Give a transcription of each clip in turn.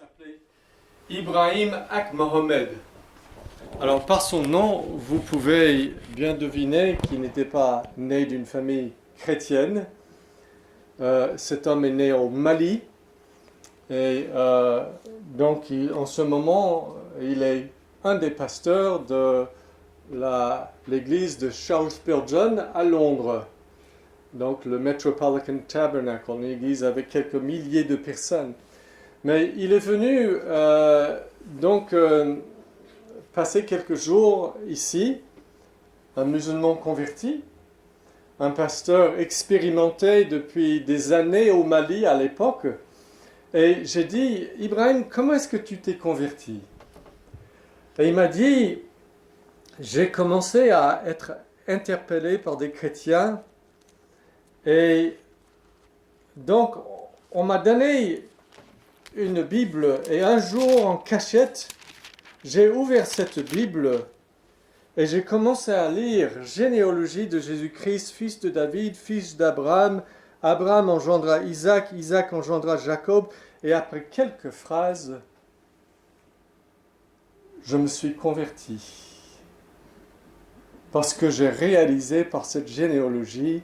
s'appelait Ibrahim Ak Mohamed. Alors par son nom, vous pouvez bien deviner qu'il n'était pas né d'une famille chrétienne. Cet homme est né au Mali et donc en ce moment, il est un des pasteurs de l'église de Charles Spurgeon à Londres. Donc le Metropolitan Tabernacle, une église avec quelques milliers de personnes. Mais il est venu passer quelques jours ici, un musulman converti, un pasteur expérimenté depuis des années au Mali à l'époque. Et j'ai dit, Ibrahim, comment est-ce que tu t'es converti? Et il m'a dit, j'ai commencé à être interpellé par des chrétiens et donc on m'a donné une Bible et un jour en cachette, j'ai ouvert cette Bible et j'ai commencé à lire généalogie de Jésus-Christ, fils de David, fils d'Abraham. Abraham engendra Isaac, Isaac engendra Jacob. Et après quelques phrases, je me suis converti. Parce que j'ai réalisé par cette généalogie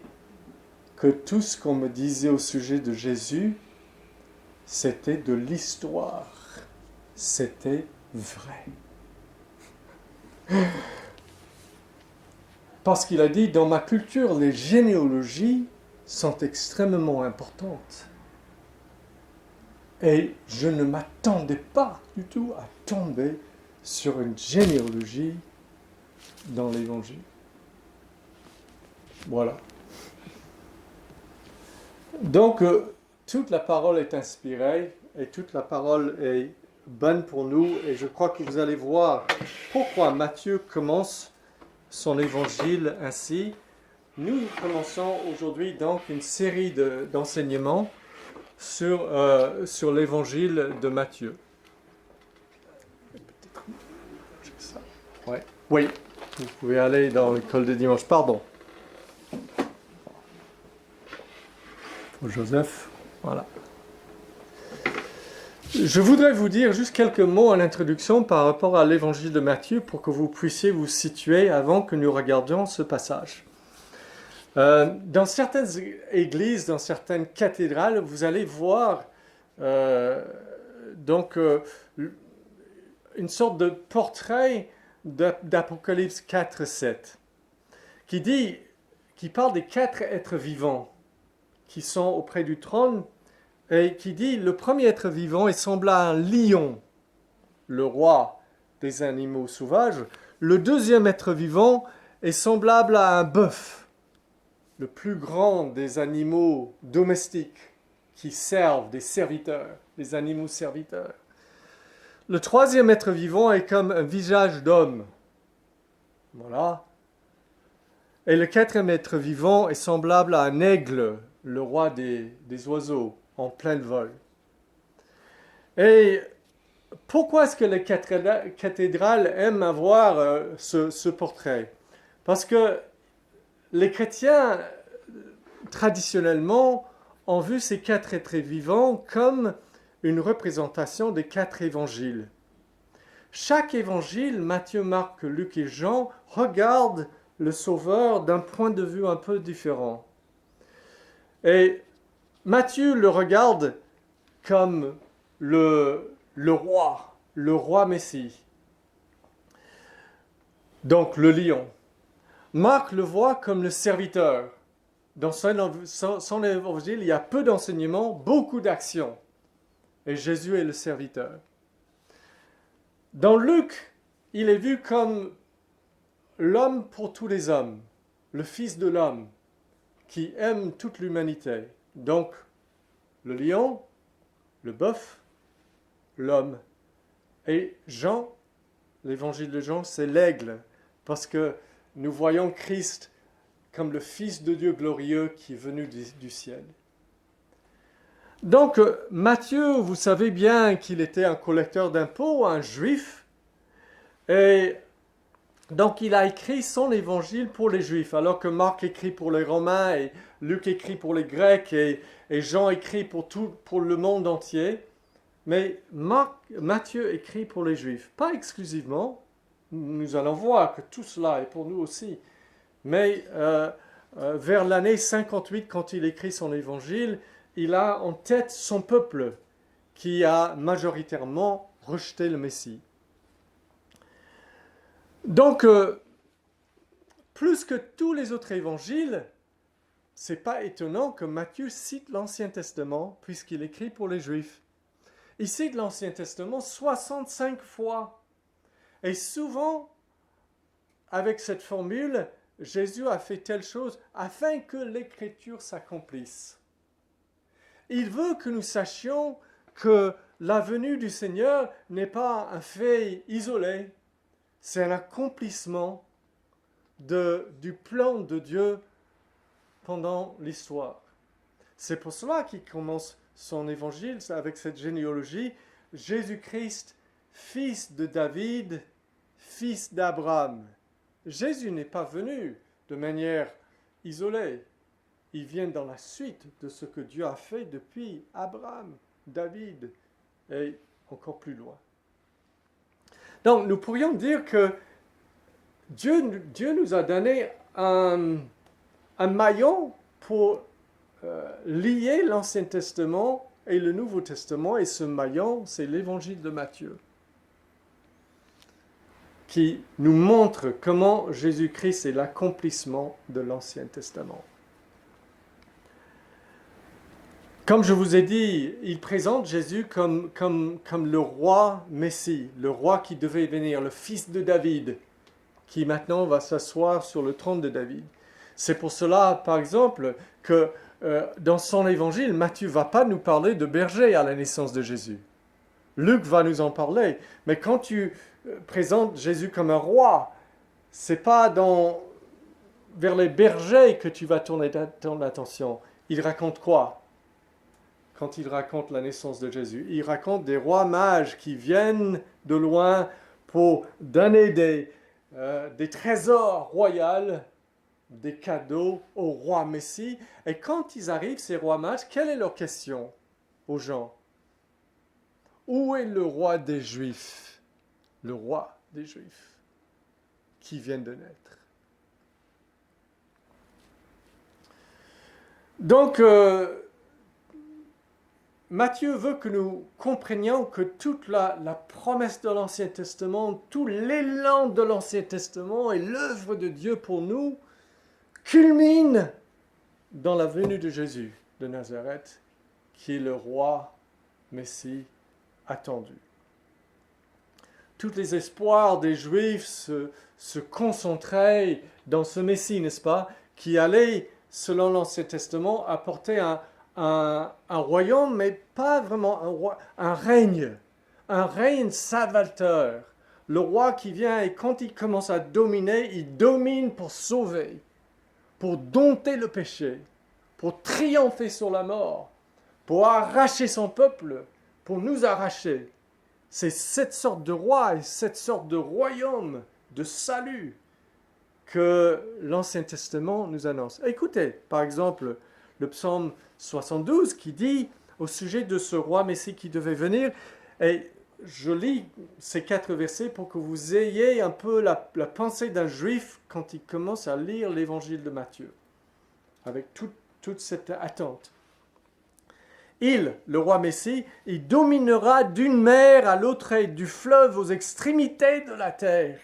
que tout ce qu'on me disait au sujet de Jésus, c'était de l'histoire. C'était vrai. Parce qu'il a dit, dans ma culture, les généalogies sont extrêmement importantes. Et je ne m'attendais pas du tout à tomber sur une généalogie dans l'Évangile. Voilà. Donc, toute la parole est inspirée et toute la parole est bonne pour nous. Et je crois que vous allez voir pourquoi Matthieu commence son évangile ainsi. Nous commençons aujourd'hui donc une série d'enseignements sur l'évangile de Matthieu. Ouais. Oui, vous pouvez aller dans l'école de dimanche. Pardon. Pour Joseph, voilà. Je voudrais vous dire juste quelques mots en introduction par rapport à l'évangile de Matthieu pour que vous puissiez vous situer avant que nous regardions ce passage. Dans certaines églises, dans certaines cathédrales, vous allez voir une sorte de portrait d'Apocalypse 4:7 qui parle des 4 êtres vivants qui sont auprès du trône et qui dit le premier être vivant est semblable à un lion, le roi des animaux sauvages. Le deuxième être vivant est semblable à un bœuf, le plus grand des animaux domestiques qui servent des serviteurs, des animaux serviteurs. Le troisième être vivant est comme un visage d'homme. Voilà. Et le quatrième être vivant est semblable à un aigle, le roi des oiseaux, en plein vol. Et pourquoi est-ce que les cathédrales aiment avoir ce portrait? Parce que les chrétiens, traditionnellement, ont vu ces 4 êtres vivants comme une représentation des 4 évangiles. Chaque évangile, Matthieu, Marc, Luc et Jean, regarde le Sauveur d'un point de vue un peu différent. Et Matthieu le regarde comme le roi Messie. Donc le lion. Marc le voit comme le serviteur. Dans son évangile, il y a peu d'enseignements, beaucoup d'actions. Et Jésus est le serviteur. Dans Luc, il est vu comme l'homme pour tous les hommes, le Fils de l'homme, qui aime toute l'humanité. Donc, le lion, le bœuf, l'homme. Et Jean, l'évangile de Jean, c'est l'aigle, parce que nous voyons Christ comme le Fils de Dieu glorieux qui est venu du ciel. Donc, Matthieu, vous savez bien qu'il était un collecteur d'impôts, un juif, et donc il a écrit son évangile pour les juifs, alors que Marc écrit pour les Romains, et Luc écrit pour les Grecs, et Jean écrit pour le monde entier. Mais Matthieu écrit pour les Juifs, pas exclusivement. Nous allons voir que tout cela est pour nous aussi. Mais vers l'année 58, quand il écrit son évangile, il a en tête son peuple qui a majoritairement rejeté le Messie. Donc, plus que tous les autres évangiles, c'est pas étonnant que Matthieu cite l'Ancien Testament puisqu'il écrit pour les Juifs. Il cite l'Ancien Testament 65 fois. Et souvent, avec cette formule, Jésus a fait telle chose afin que l'Écriture s'accomplisse. Il veut que nous sachions que la venue du Seigneur n'est pas un fait isolé, c'est un accomplissement du plan de Dieu pendant l'histoire. C'est pour cela qu'il commence son évangile avec cette généalogie. Jésus-Christ, fils de David, fils d'Abraham. Jésus n'est pas venu de manière isolée. Il vient dans la suite de ce que Dieu a fait depuis Abraham, David et encore plus loin. Donc nous pourrions dire que Dieu nous a donné un maillon pour lier l'Ancien Testament et le Nouveau Testament, et ce maillon, c'est l'Évangile de Matthieu, qui nous montre comment Jésus-Christ est l'accomplissement de l'Ancien Testament. Comme je vous ai dit, il présente Jésus comme le roi Messie, le roi qui devait venir, le fils de David, qui maintenant va s'asseoir sur le trône de David. C'est pour cela, par exemple, que dans son évangile, Matthieu ne va pas nous parler de berger à la naissance de Jésus. Luc va nous en parler. Mais quand tu présentes Jésus comme un roi, c'est pas vers les bergers que tu vas tourner ton attention. Il raconte quoi quand il raconte la naissance de Jésus? Il raconte des rois mages qui viennent de loin pour donner des trésors royaux, des cadeaux au roi Messie. Et quand ils arrivent, ces rois mages, quelle est leur question aux gens? Où est le roi des Juifs? Le roi des Juifs qui vient de naître. Donc, Matthieu veut que nous comprenions que toute la promesse de l'Ancien Testament, tout l'élan de l'Ancien Testament et l'œuvre de Dieu pour nous culmine dans la venue de Jésus de Nazareth, qui est le roi Messie attendu. Tous les espoirs des Juifs se concentraient dans ce Messie, n'est-ce pas, qui allait, selon l'Ancien Testament, apporter un royaume, mais pas vraiment un règne salvateur. Le roi qui vient et quand il commence à dominer, il domine pour sauver, pour dompter le péché, pour triompher sur la mort, pour arracher son peuple, pour nous arracher. C'est cette sorte de roi et cette sorte de royaume de salut que l'Ancien Testament nous annonce. Écoutez, par exemple, le psaume 72 qui dit au sujet de ce roi Messie qui devait venir, et je lis ces 4 versets pour que vous ayez un peu la pensée d'un juif quand il commence à lire l'évangile de Matthieu, avec toute cette attente. Il, le roi Messie, il dominera d'une mer à l'autre et du fleuve aux extrémités de la terre.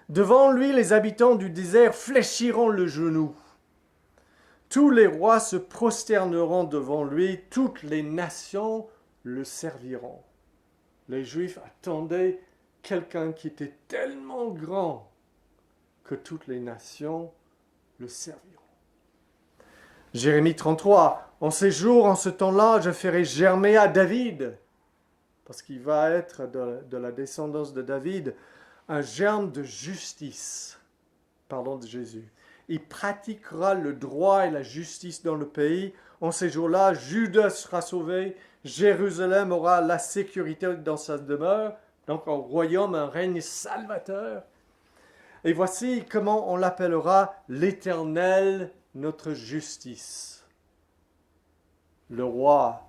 Devant lui, les habitants du désert fléchiront le genou. Tous les rois se prosterneront devant lui, toutes les nations le serviront. Les Juifs attendaient quelqu'un qui était tellement grand que toutes les nations le serviront. Jérémie 33, en ces jours, en ce temps-là, je ferai germer à David, parce qu'il va être de la descendance de David, un germe de justice, parlons de Jésus. Il pratiquera le droit et la justice dans le pays. En ces jours-là, Juda sera sauvé, Jérusalem aura la sécurité dans sa demeure, donc un royaume, un règne salvateur. Et voici comment on l'appellera l'Éternel, notre justice. Le roi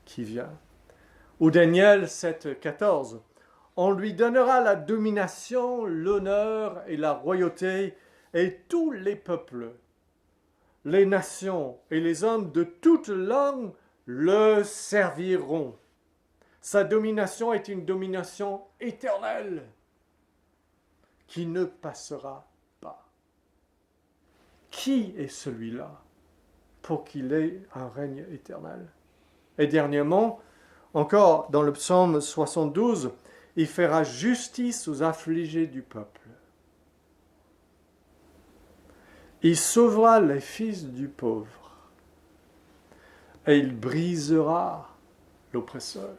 qui vient. Ou Daniel 7, 14. On lui donnera la domination, l'honneur et la royauté, et tous les peuples, les nations et les hommes de toute langue le serviront. Sa domination est une domination éternelle qui ne passera pas. Qui est celui-là pour qu'il ait un règne éternel? Et dernièrement, encore dans le psaume 72, il fera justice aux affligés du peuple. Il sauvera les fils du pauvre et il brisera l'oppresseur.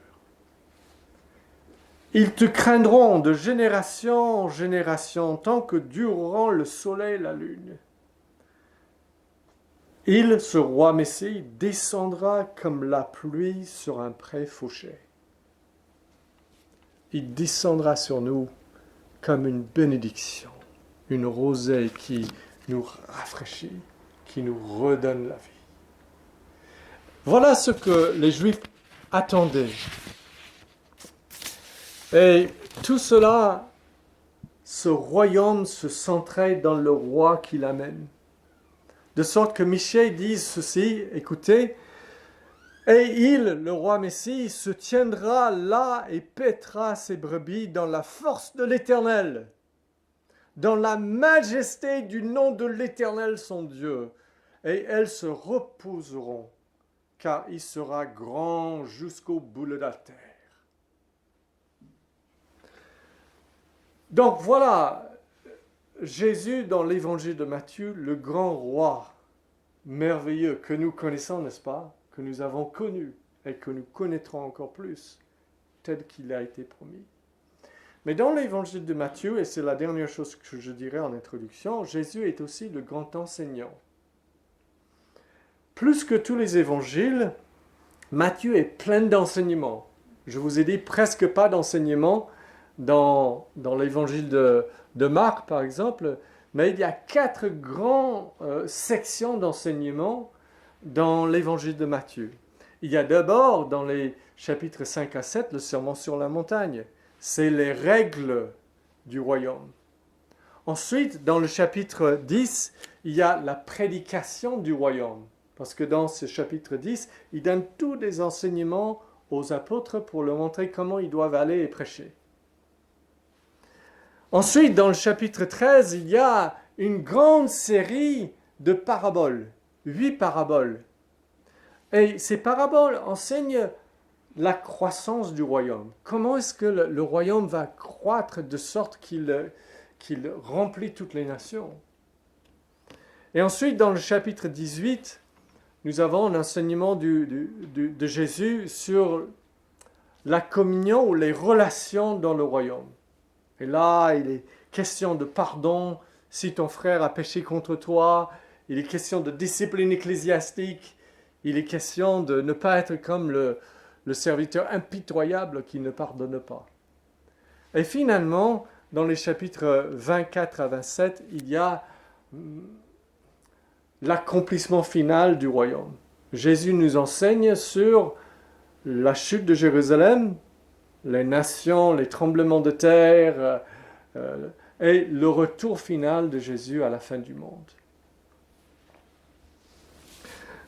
Ils te craindront de génération en génération tant que dureront le soleil et la lune. Il, ce roi Messie, descendra comme la pluie sur un pré fauché. Il descendra sur nous comme une bénédiction, une rosée qui nous rafraîchit, qui nous redonne la vie. Voilà ce que les Juifs attendaient. Et tout cela, ce royaume se centrait dans le roi qui l'amène. De sorte que Michée dise ceci, écoutez, et il, le roi Messie, se tiendra là et paîtra ses brebis dans la force de l'Éternel, dans la majesté du nom de l'Éternel son Dieu, et elles se reposeront, car il sera grand jusqu'au bout de la terre. Donc voilà, Jésus dans l'évangile de Matthieu, le grand roi merveilleux que nous connaissons, n'est-ce pas? Que nous avons connu et que nous connaîtrons encore plus, tel qu'il a été promis. Mais dans l'évangile de Matthieu, et c'est la dernière chose que je dirais en introduction, Jésus est aussi le grand enseignant. Plus que tous les évangiles, Matthieu est plein d'enseignements. Je vous ai dit presque pas d'enseignements dans l'évangile de Marc, par exemple, mais il y a 4 grandes sections d'enseignements dans l'évangile de Matthieu. Il y a d'abord, dans les chapitres 5 à 7, le sermon sur la montagne. C'est les règles du royaume. Ensuite, dans le chapitre 10, il y a la prédication du royaume. Parce que dans ce chapitre 10, il donne tous des enseignements aux apôtres pour leur montrer comment ils doivent aller et prêcher. Ensuite, dans le chapitre 13, il y a une grande série de paraboles, 8 paraboles. Et ces paraboles enseignent la croissance du royaume. Comment est-ce que le royaume va croître de sorte qu'il remplit toutes les nations? Et ensuite, dans le chapitre 18, nous avons un enseignement de Jésus sur la communion ou les relations dans le royaume. Et là, il est question de pardon si ton frère a péché contre toi. Il est question de discipline ecclésiastique. Il est question de ne pas être comme le serviteur impitoyable qui ne pardonne pas. Et finalement, dans les chapitres 24 à 27, il y a l'accomplissement final du royaume. Jésus nous enseigne sur la chute de Jérusalem, les nations, les tremblements de terre, et le retour final de Jésus à la fin du monde.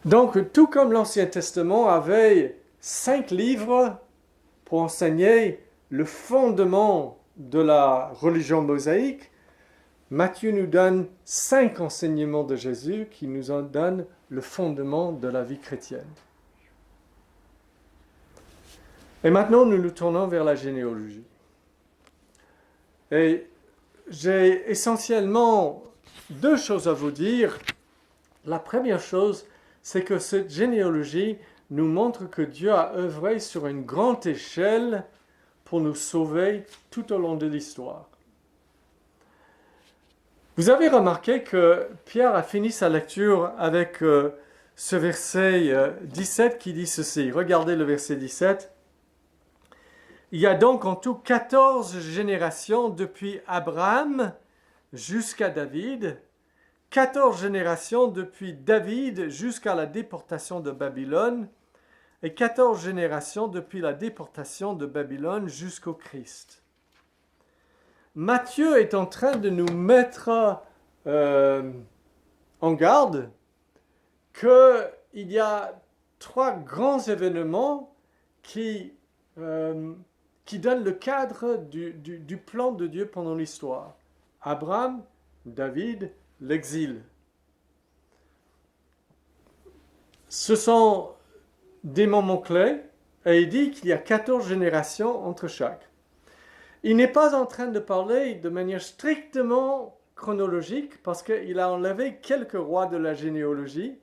Donc, tout comme l'Ancien Testament avait 5 livres pour enseigner le fondement de la religion mosaïque, Matthieu nous donne 5 enseignements de Jésus qui nous en donnent le fondement de la vie chrétienne. Et maintenant, nous nous tournons vers la généalogie. Et j'ai essentiellement 2 choses à vous dire. La première chose, c'est que cette généalogie nous montre que Dieu a œuvré sur une grande échelle pour nous sauver tout au long de l'histoire. Vous avez remarqué que Pierre a fini sa lecture avec ce verset 17 qui dit ceci. Regardez le verset 17. Il y a donc en tout 14 générations depuis Abraham jusqu'à David, 14 générations depuis David jusqu'à la déportation de Babylone, et 14 générations depuis la déportation de Babylone jusqu'au Christ. Matthieu est en train de nous mettre en garde qu'il y a 3 grands événements qui donnent le cadre du plan de Dieu pendant l'histoire. Abraham, David, l'exil. Ce sont des moments clés et il dit qu'il y a 14 générations entre chaque. Il n'est pas en train de parler de manière strictement chronologique parce qu'il a enlevé quelques rois de la généalogie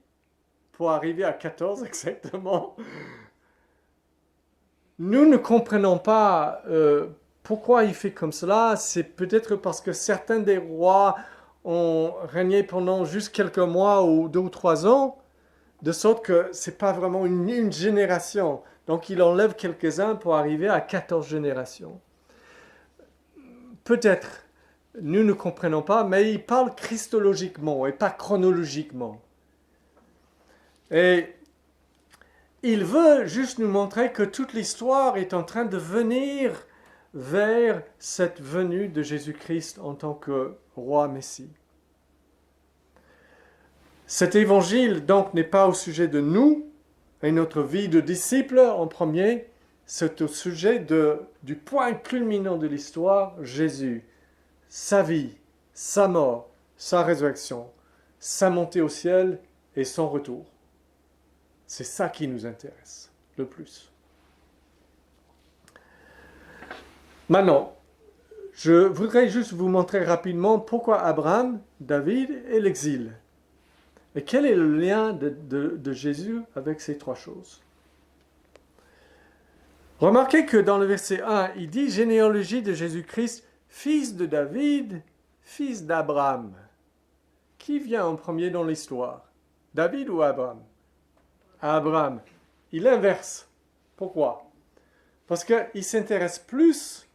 pour arriver à 14 exactement. Nous ne comprenons pas pourquoi il fait comme cela. C'est peut-être parce que certains des rois ont régné pendant juste quelques mois ou 2 ou 3 ans, de sorte que ce n'est pas vraiment une génération. Donc il enlève quelques-uns pour arriver à 14 générations. Peut-être, nous ne comprenons pas, mais il parle christologiquement et pas chronologiquement. Et il veut juste nous montrer que toute l'histoire est en train de venir vers cette venue de Jésus-Christ en tant que roi Messie. Cet évangile donc n'est pas au sujet de nous et notre vie de disciples en premier, c'est au sujet du point culminant de l'histoire, Jésus, sa vie, sa mort, sa résurrection, sa montée au ciel et son retour. C'est ça qui nous intéresse le plus. Maintenant, je voudrais juste vous montrer rapidement pourquoi Abraham, David et l'exil. Et quel est le lien de Jésus avec ces 3 choses? Remarquez que dans le verset 1, il dit « Généalogie de Jésus-Christ, fils de David, fils d'Abraham ». Qui vient en premier dans l'histoire? David ou Abraham? Abraham. Il inverse. Pourquoi? Parce qu'il s'intéresse plus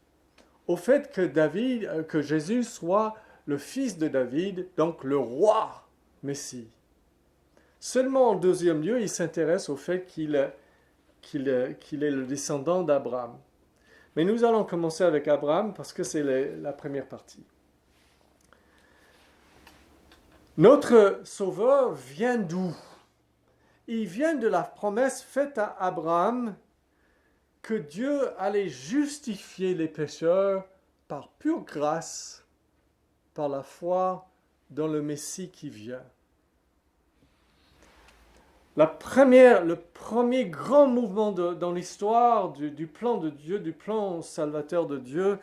au fait que Jésus soit le fils de David, donc le roi Messie. Seulement en deuxième lieu, il s'intéresse au fait qu'il est le descendant d'Abraham. Mais nous allons commencer avec Abraham parce que c'est la première partie. Notre Sauveur vient d'où? Il vient de la promesse faite à Abraham que Dieu allait justifier les pécheurs par pure grâce, par la foi dans le Messie qui vient. Le premier grand mouvement dans l'histoire du plan de Dieu, du plan salvateur de Dieu,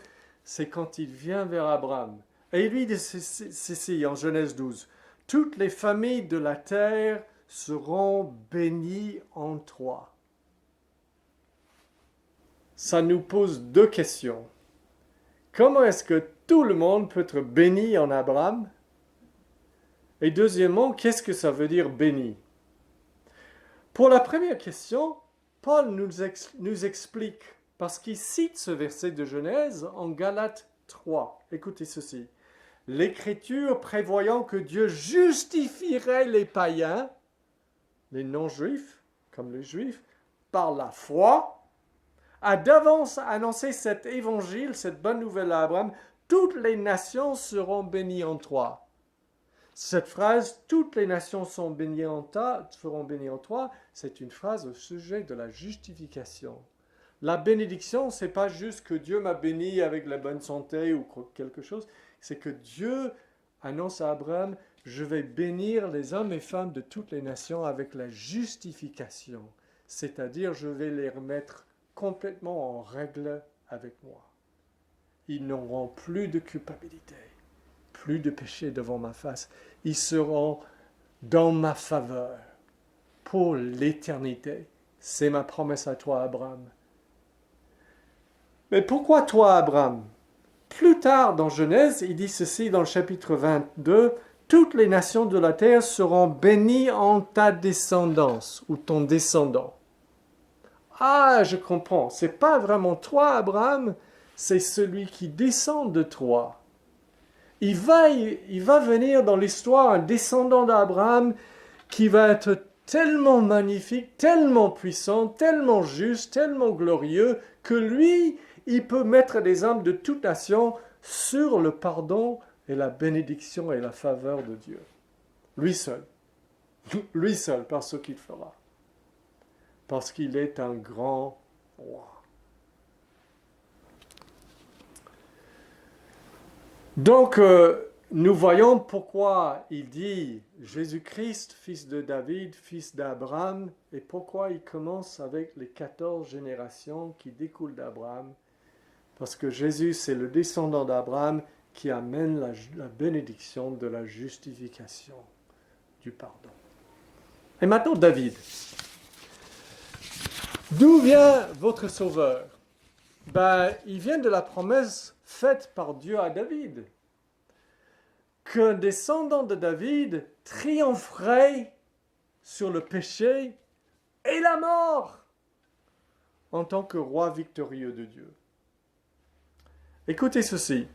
c'est quand il vient vers Abraham. Et il lui dit ceci en Genèse 12. « Toutes les familles de la terre seront bénies en toi. » Ça nous pose 2 questions. Comment est-ce que tout le monde peut être béni en Abraham? Et deuxièmement, qu'est-ce que ça veut dire béni? Pour la première question, Paul nous explique, parce qu'il cite ce verset de Genèse en Galates 3. Écoutez ceci. « L'Écriture prévoyant que Dieu justifierait les païens, les non-juifs, comme les juifs, par la foi, a d'avance annoncé cet évangile, cette bonne nouvelle à Abraham, toutes les nations seront bénies en toi. » Cette phrase, toutes les nations seront bénies en toi, c'est une phrase au sujet de la justification. La bénédiction, ce n'est pas juste que Dieu m'a béni avec la bonne santé ou quelque chose, c'est que Dieu annonce à Abraham, je vais bénir les hommes et femmes de toutes les nations avec la justification, c'est-à-dire je vais les remettre complètement en règle avec moi. Ils n'auront plus de culpabilité. Plus de péché devant ma face. Ils seront dans ma faveur pour l'éternité. C'est ma promesse à toi, Abraham. Mais pourquoi toi, Abraham? Plus tard dans Genèse, il dit ceci dans le chapitre 22, « Toutes les nations de la terre seront bénies en ta descendance ou ton descendant. » Ah, je comprends. C'est pas vraiment toi, Abraham, c'est celui qui descend de toi. Il va venir dans l'histoire un descendant d'Abraham qui va être tellement magnifique, tellement puissant, tellement juste, tellement glorieux, que lui, il peut mettre des âmes de toute nation sur le pardon et la bénédiction et la faveur de Dieu. Lui seul, par ce qu'il fera. Parce qu'il est un grand roi. Donc, nous voyons pourquoi il dit Jésus-Christ, fils de David, fils d'Abraham, et pourquoi il commence avec les 14 générations qui découlent d'Abraham. Parce que Jésus, c'est le descendant d'Abraham qui amène la bénédiction de la justification, du pardon. Et maintenant, David. D'où vient votre sauveur? Il vient de la promesse faite par Dieu à David, qu'un descendant de David triompherait sur le péché et la mort en tant que roi victorieux de Dieu. Écoutez ceci.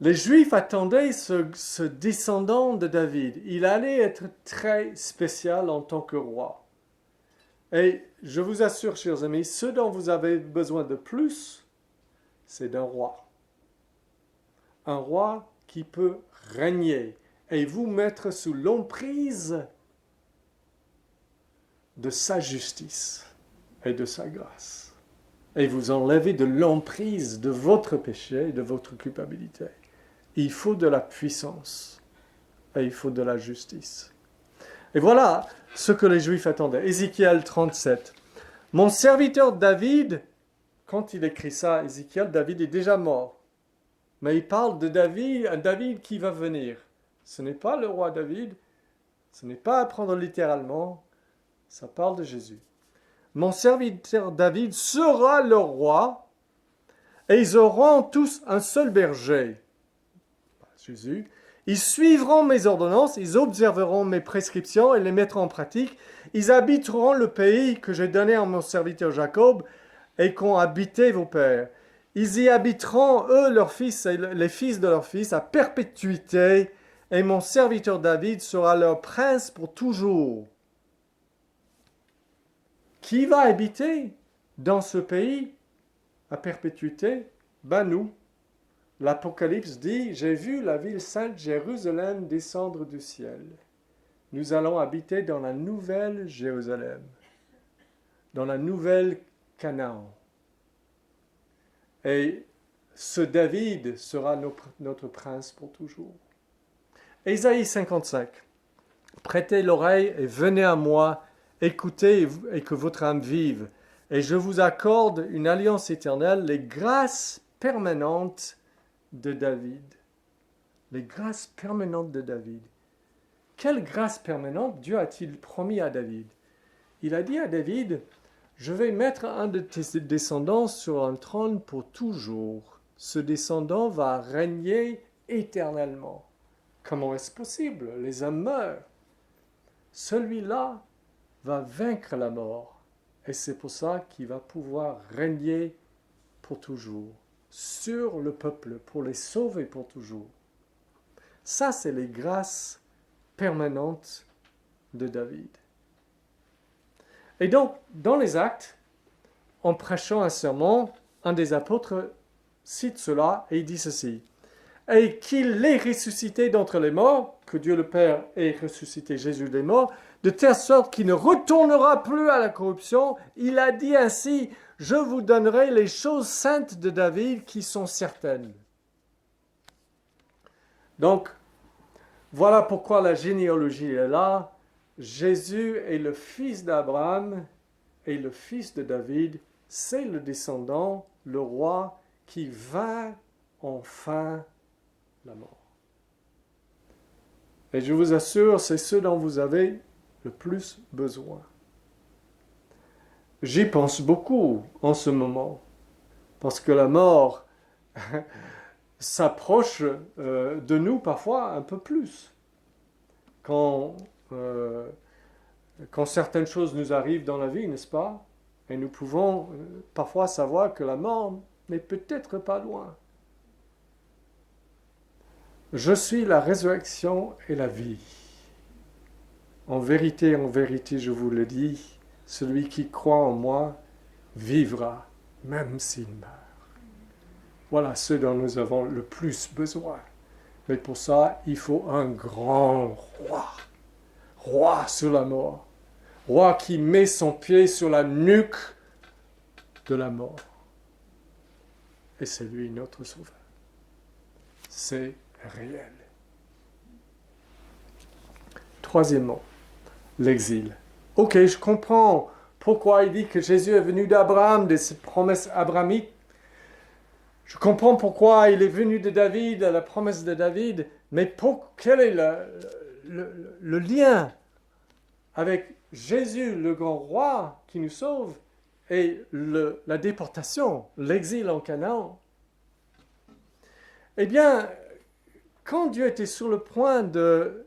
Les Juifs attendaient ce descendant de David. Il allait être très spécial en tant que roi. Et je vous assure, chers amis, ce dont vous avez besoin de plus, c'est d'un roi. Un roi qui peut régner et vous mettre sous l'emprise de sa justice et de sa grâce. Et vous enlever de l'emprise de votre péché et de votre culpabilité. Il faut de la puissance et il faut de la justice. Et voilà ce que les Juifs attendaient. Ézéchiel 37. Mon serviteur David, quand il écrit ça, Ézéchiel, David est déjà mort. Mais il parle de David, un David qui va venir. Ce n'est pas le roi David, ce n'est pas à prendre littéralement, ça parle de Jésus. Mon serviteur David sera leur roi, et ils auront tous un seul berger. Jésus. Ils suivront mes ordonnances, ils observeront mes prescriptions et les mettront en pratique. Ils habiteront le pays que j'ai donné à mon serviteur Jacob et qu'ont habité vos pères. Ils y habiteront, eux, leurs fils et les fils de leurs fils, à perpétuité, et mon serviteur David sera leur prince pour toujours. Qui va habiter dans ce pays à perpétuité? Nous. L'Apocalypse dit, j'ai vu la ville sainte Jérusalem descendre du ciel. Nous allons habiter dans la nouvelle Jérusalem, dans la nouvelle Canaan. Et ce David sera notre prince pour toujours. Ésaïe 55. Prêtez l'oreille et venez à moi, écoutez et que votre âme vive. Et je vous accorde une alliance éternelle, les grâces permanentes de David. Les grâces permanentes de David. Quelle grâce permanente Dieu a-t-il promis à David? Il a dit à David, je vais mettre un de tes descendants sur un trône pour toujours. Ce descendant va régner éternellement. Comment est-ce possible? Les hommes meurent. Celui-là va vaincre la mort. Et c'est pour ça qu'il va pouvoir régner pour toujours sur le peuple, pour les sauver pour toujours. Ça, c'est les grâces permanentes de David. Et donc, dans les Actes, en prêchant un sermon, un des apôtres cite cela et il dit ceci. Et qu'il est ressuscité d'entre les morts, que Dieu le Père ait ressuscité Jésus des morts, de telle sorte qu'il ne retournera plus à la corruption. Il a dit ainsi, je vous donnerai les choses saintes de David qui sont certaines. Donc, voilà pourquoi la généalogie est là. Jésus est le fils d'Abraham et le fils de David. C'est le descendant, le roi, qui vainc enfin la mort. Et je vous assure, c'est ce dont vous avez le plus besoin. J'y pense beaucoup en ce moment, parce que la mort s'approche de nous parfois un peu plus. Quand certaines choses nous arrivent dans la vie, n'est-ce pas? Et nous pouvons parfois savoir que la mort n'est peut-être pas loin. Je suis la résurrection et la vie. en vérité, je vous le dis, celui qui croit en moi vivra, même s'il meurt. Voilà ce dont nous avons le plus besoin. Mais pour ça, il faut un grand roi. Roi sur la mort. Roi qui met son pied sur la nuque de la mort. Et c'est lui notre sauveur. C'est réel. Troisièmement, l'exil. Ok, je comprends pourquoi il dit que Jésus est venu d'Abraham, de cette promesse abrahamique. Je comprends pourquoi il est venu de David, la promesse de David, mais quel est le lien avec Jésus, le grand roi qui nous sauve, et la déportation, l'exil en Canaan? Eh bien, quand Dieu était sur le point de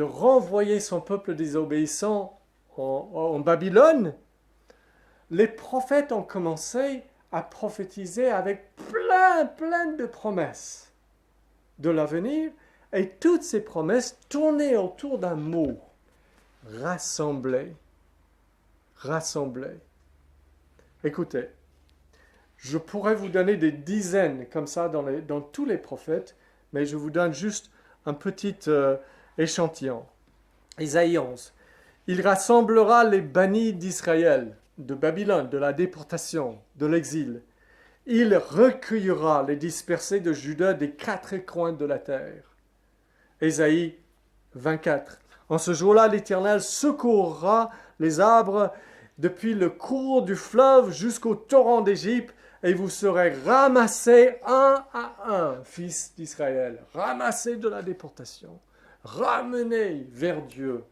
renvoyer son peuple désobéissant en Babylone, les prophètes ont commencé à prophétiser avec plein de promesses de l'avenir, et toutes ces promesses tournaient autour d'un mot: rassembler. Rassembler. Écoutez, je pourrais vous donner des dizaines comme ça dans tous les prophètes, mais je vous donne juste un petit échantillon. Isaïe 11. Il rassemblera les bannis d'Israël, de Babylone, de la déportation, de l'exil. Il recueillera les dispersés de Juda des quatre coins de la terre. Ésaïe 24. En ce jour-là, l'Éternel secourra les arbres depuis le cours du fleuve jusqu'au torrent d'Égypte, et vous serez ramassés un à un, fils d'Israël, ramassés de la déportation, ramenés vers Dieu.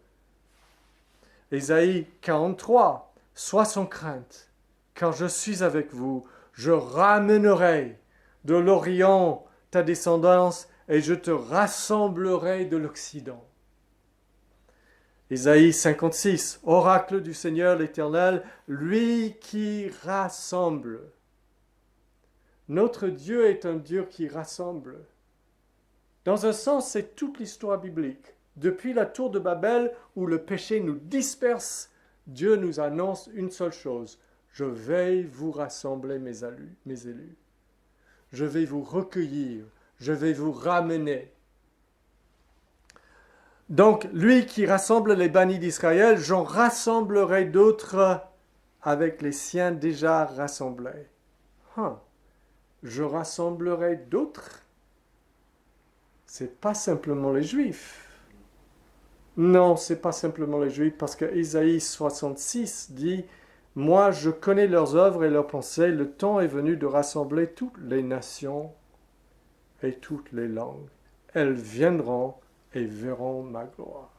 Ésaïe 43. Sois sans crainte, car je suis avec vous. Je ramènerai de l'Orient ta descendance et je te rassemblerai de l'Occident. Ésaïe 56. Oracle du Seigneur l'Éternel, lui qui rassemble. Notre Dieu est un Dieu qui rassemble. Dans un sens, c'est toute l'histoire biblique. Depuis la tour de Babel, où le péché nous disperse, Dieu nous annonce une seule chose: je vais vous rassembler, mes élus. Je vais vous recueillir, je vais vous ramener. Donc, lui qui rassemble les bannis d'Israël, j'en rassemblerai d'autres avec les siens déjà rassemblés. Je rassemblerai d'autres? C'est pas simplement les Juifs. Non, c'est pas simplement les Juifs, parce que Isaïe 66 dit: moi, je connais leurs œuvres et leurs pensées. Le temps est venu de rassembler toutes les nations et toutes les langues. Elles viendront et verront ma gloire.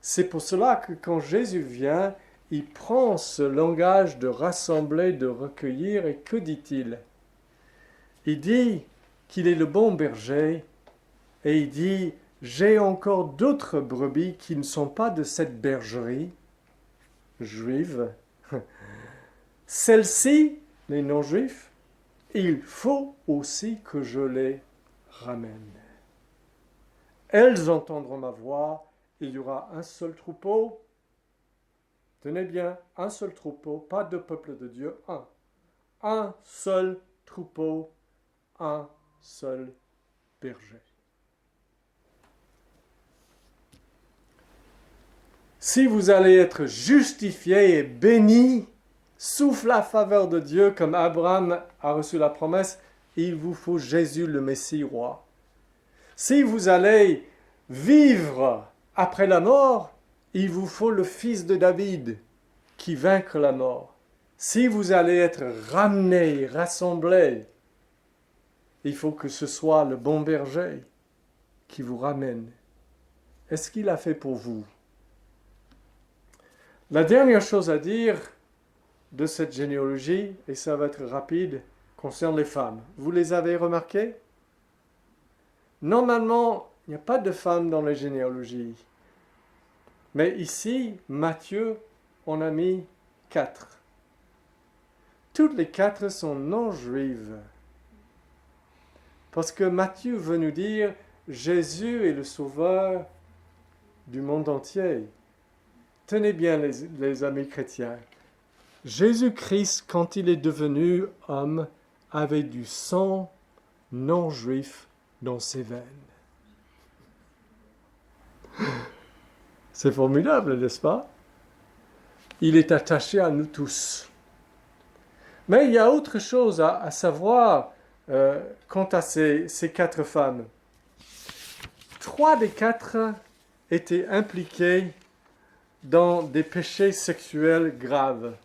C'est pour cela que quand Jésus vient, il prend ce langage de rassembler, de recueillir, et que dit-il? Il dit qu'il est le bon berger, et il dit: j'ai encore d'autres brebis qui ne sont pas de cette bergerie juive. Celles-ci, les non-juifs, il faut aussi que je les ramène. Elles entendront ma voix, il y aura un seul troupeau. Tenez bien, un seul troupeau, pas deux peuples de Dieu, un. Un seul troupeau, un seul berger. Si vous allez être justifiés et bénis sous la faveur de Dieu, comme Abraham a reçu la promesse, il vous faut Jésus le Messie roi. Si vous allez vivre après la mort, il vous faut le fils de David qui vaincre la mort. Si vous allez être ramenés, rassemblés, il faut que ce soit le bon berger qui vous ramène. Est-ce qu'il a fait pour vous? La dernière chose à dire de cette généalogie, et ça va être rapide, concerne les femmes. Vous les avez remarquées? Normalement, il n'y a pas de femmes dans les généalogies. Mais ici, Matthieu en a mis 4. Toutes les 4 sont non-juives. Parce que Matthieu veut nous dire: Jésus est le Sauveur du monde entier. Tenez bien les amis chrétiens. Jésus-Christ, quand il est devenu homme, avait du sang non juif dans ses veines. C'est formidable, n'est-ce pas? Il est attaché à nous tous. Mais il y a autre chose à savoir quant à ces 4 femmes. 3 des 4 étaient impliquées dans des péchés sexuels graves.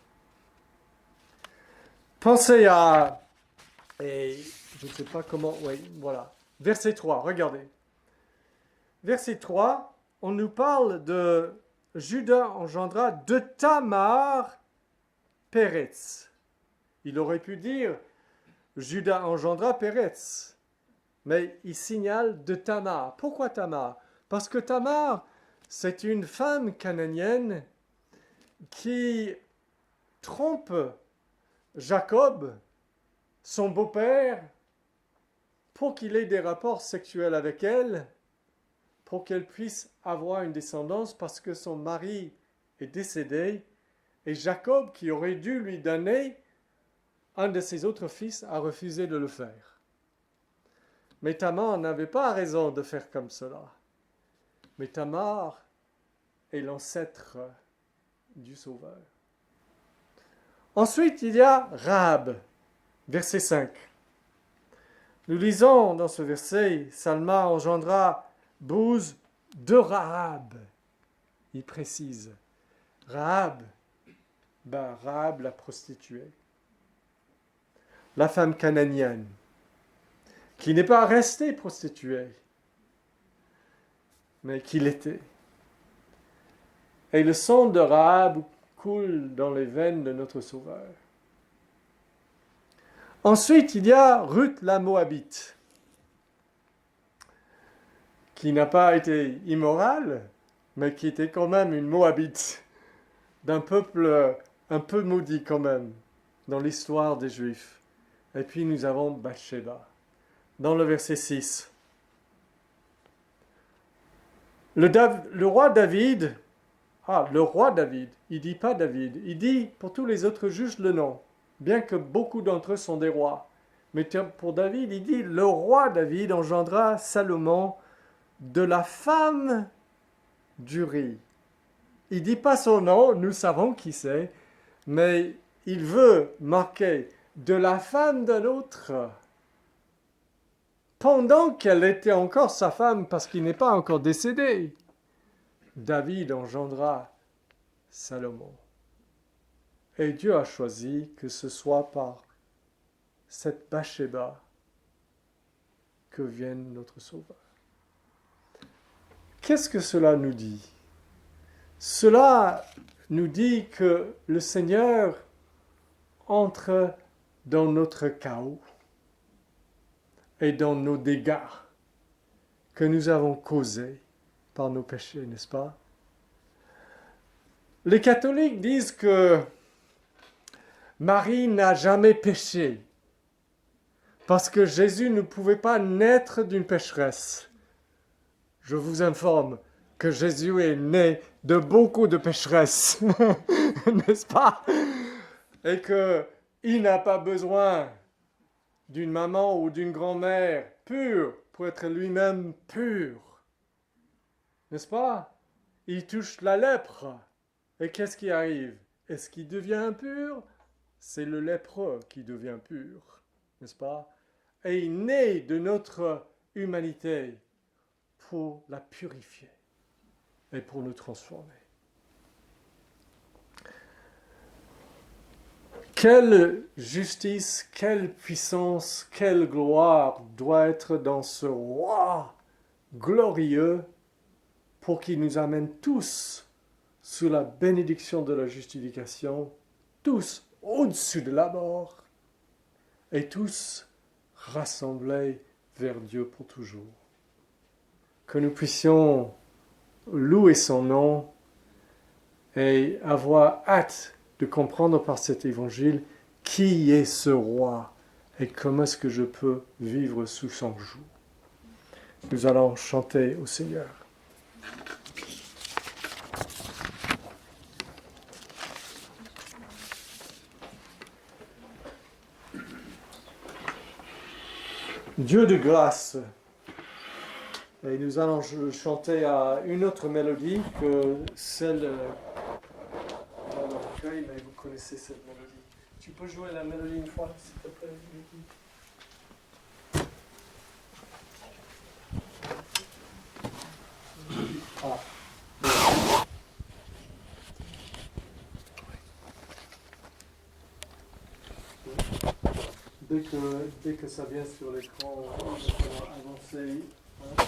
Pensez à... Et je ne sais pas comment... Oui, voilà. Verset 3, regardez. Verset 3, on nous parle de Judas engendra de Tamar Péretz. Il aurait pu dire Judas engendra Péretz. Mais il signale de Tamar. Pourquoi Tamar? Parce que Tamar, c'est une femme cananéenne qui trompe Jacob, son beau-père, pour qu'il ait des rapports sexuels avec elle, pour qu'elle puisse avoir une descendance parce que son mari est décédé et Jacob, qui aurait dû lui donner un de ses autres fils, a refusé de le faire. Mais Tamar n'avait pas raison de faire comme cela. Mais Tamar est l'ancêtre du Sauveur. Ensuite, il y a Rahab, verset 5. Nous lisons dans ce verset, Salma engendra Bouz de Rahab. Il précise, Rahab, Rahab la prostituée, la femme cananéenne, qui n'est pas restée prostituée, mais qui l'était. Et le sang de Rahab coule dans les veines de notre Sauveur. Ensuite, il y a Ruth la Moabite, qui n'a pas été immorale, mais qui était quand même une Moabite, d'un peuple un peu maudit quand même, dans l'histoire des Juifs. Et puis nous avons Bathsheba, dans le verset 6. Le roi David, il dit pas David, il dit pour tous les autres juste le nom, bien que beaucoup d'entre eux sont des rois. Mais pour David, il dit le roi David engendra Salomon de la femme d'Uri. Il dit pas son nom, nous savons qui c'est, mais il veut marquer de la femme d'un autre, pendant qu'elle était encore sa femme, parce qu'il n'est pas encore décédé. David engendra Salomon. Et Dieu a choisi que ce soit par cette Bathsheba que vienne notre Sauveur. Qu'est-ce que cela nous dit? Cela nous dit que le Seigneur entre dans notre chaos et dans nos dégâts que nous avons causés par nos péchés, n'est-ce pas? Les catholiques disent que Marie n'a jamais péché parce que Jésus ne pouvait pas naître d'une pécheresse. Je vous informe que Jésus est né de beaucoup de pécheresses, n'est-ce pas? Et qu'il n'a pas besoin d'une maman ou d'une grand-mère pure pour être lui-même pur. N'est-ce pas? Il touche la lèpre. Et qu'est-ce qui arrive? Est-ce qu'il devient impur? C'est le lépreux qui devient pur. N'est-ce pas? Et il naît de notre humanité pour la purifier et pour nous transformer. Quelle justice, quelle puissance, quelle gloire doit être dans ce roi glorieux pour qu'il nous amène tous sous la bénédiction de la justification, tous au-dessus de la mort et tous rassemblés vers Dieu pour toujours. Que nous puissions louer son nom et avoir hâte de comprendre par cet évangile qui est ce roi et comment est-ce que je peux vivre sous son joug. Nous allons chanter au Seigneur. Dieu de grâce. Et nous allons chanter à une autre mélodie que celle dans le recueil, mais vous connaissez cette mélodie. Tu peux jouer la mélodie une fois, s'il te plaît, Vicky? Ah. Dès que ça vient sur l'écran, on va avancer. Hein.